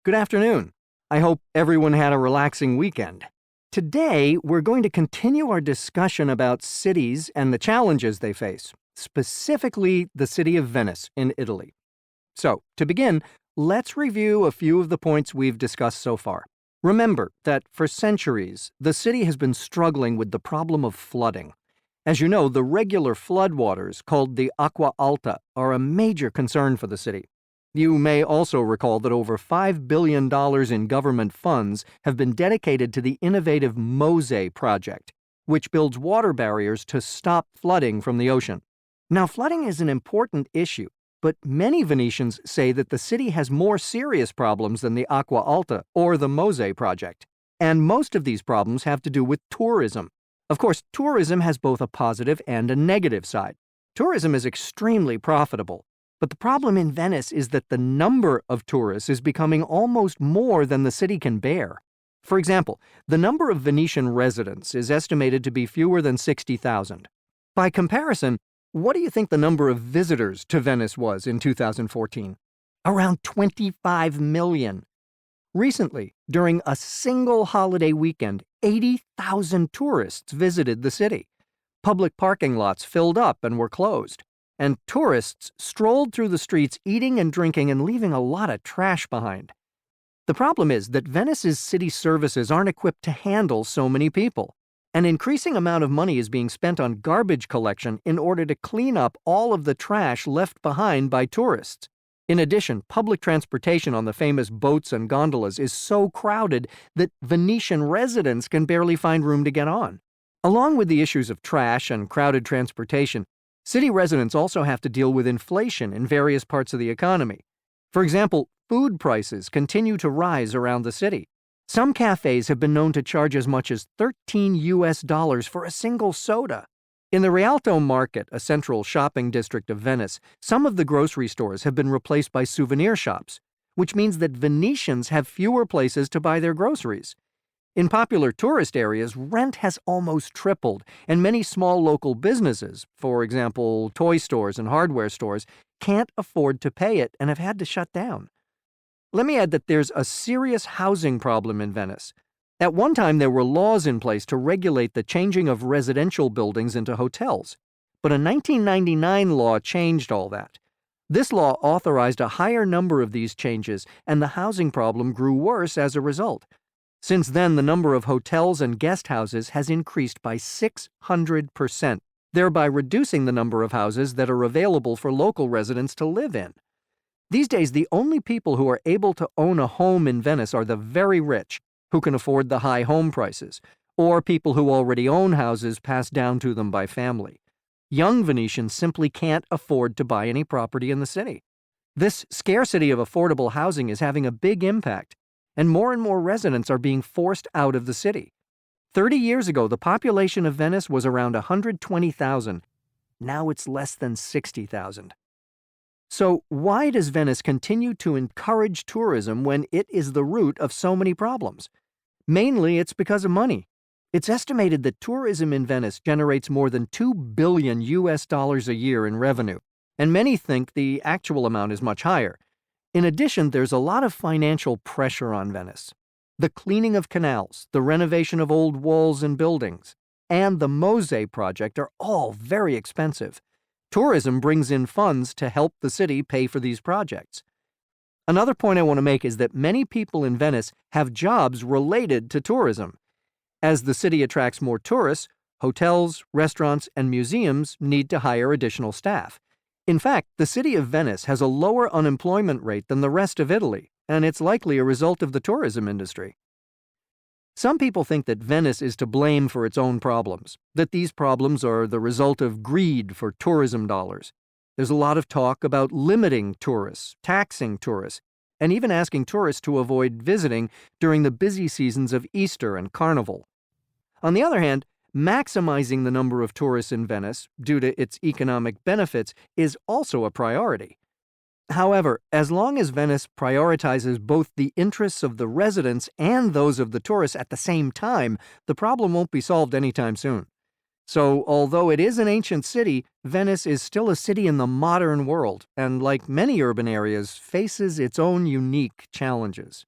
Good afternoon. I hope everyone had a relaxing weekend. Today, we're going to continue our discussion about cities and the challenges they face, specifically the city of Venice in Italy. So, to begin, let's review a few of the points we've discussed so far. Remember that for centuries, the city has been struggling with the problem of flooding. As you know, the regular floodwaters, called the acqua alta, are a major concern for the city. You may also recall that over $5 billion in government funds have been dedicated to the innovative MOSE project, which builds water barriers to stop flooding from the ocean. Now, flooding is an important issue, but many Venetians say that the city has more serious problems than the Acqua Alta or the MOSE project. And most of these problems have to do with tourism. Of course, tourism has both a positive and a negative side. Tourism is extremely profitable. But the problem in Venice is that the number of tourists is becoming almost more than the city can bear. For example, the number of Venetian residents is estimated to be fewer than 60,000. By comparison, what do you think the number of visitors to Venice was in 2014? Around 25 million. Recently, during a single holiday weekend, 80,000 tourists visited the city. Public parking lots filled up and were closed. And tourists strolled through the streets eating and drinking and leaving a lot of trash behind. The problem is that Venice's city services aren't equipped to handle so many people. An increasing amount of money is being spent on garbage collection in order to clean up all of the trash left behind by tourists. In addition, public transportation on the famous boats and gondolas is so crowded that Venetian residents can barely find room to get on. Along with the issues of trash and crowded transportation, city residents also have to deal with inflation in various parts of the economy. For example, food prices continue to rise around the city. Some cafes have been known to charge as much as $13 for a single soda. In the Rialto Market, a central shopping district of Venice, some of the grocery stores have been replaced by souvenir shops, which means that Venetians have fewer places to buy their groceries. In popular tourist areas, rent has almost tripled, and many small local businesses, for example, toy stores and hardware stores, can't afford to pay it and have had to shut down. Let me add that there's a serious housing problem in Venice. At one time, there were laws in place to regulate the changing of residential buildings into hotels, but a 1999 law changed all that. This law authorized a higher number of these changes, and the housing problem grew worse as a result. Since then, the number of hotels and guest houses has increased by 600%, thereby reducing the number of houses that are available for local residents to live in. These days, the only people who are able to own a home in Venice are the very rich, who can afford the high home prices, or people who already own houses passed down to them by family. Young Venetians simply can't afford to buy any property in the city. This scarcity of affordable housing is having a big impact, and more residents are being forced out of the city. 30 years ago, the population of Venice was around 120,000. Now it's less than 60,000. So why does Venice continue to encourage tourism when it is the root of so many problems? Mainly, it's because of money. It's estimated that tourism in Venice generates more than $2 billion a year in revenue, and many think the actual amount is much higher. In addition, there's a lot of financial pressure on Venice. The cleaning of canals, the renovation of old walls and buildings, and the MOSE project are all very expensive. Tourism brings in funds to help the city pay for these projects. Another point I want to make is that many people in Venice have jobs related to tourism. As the city attracts more tourists, hotels, restaurants, and museums need to hire additional staff. In fact, the city of Venice has a lower unemployment rate than the rest of Italy, and it's likely a result of the tourism industry. Some people think that Venice is to blame for its own problems, that these problems are the result of greed for tourism dollars. There's a lot of talk about limiting tourists, taxing tourists, and even asking tourists to avoid visiting during the busy seasons of Easter and Carnival. On the other hand, maximizing the number of tourists in Venice, due to its economic benefits, is also a priority. However, as long as Venice prioritizes both the interests of the residents and those of the tourists at the same time, the problem won't be solved anytime soon. So, although it is an ancient city, Venice is still a city in the modern world, and like many urban areas, faces its own unique challenges.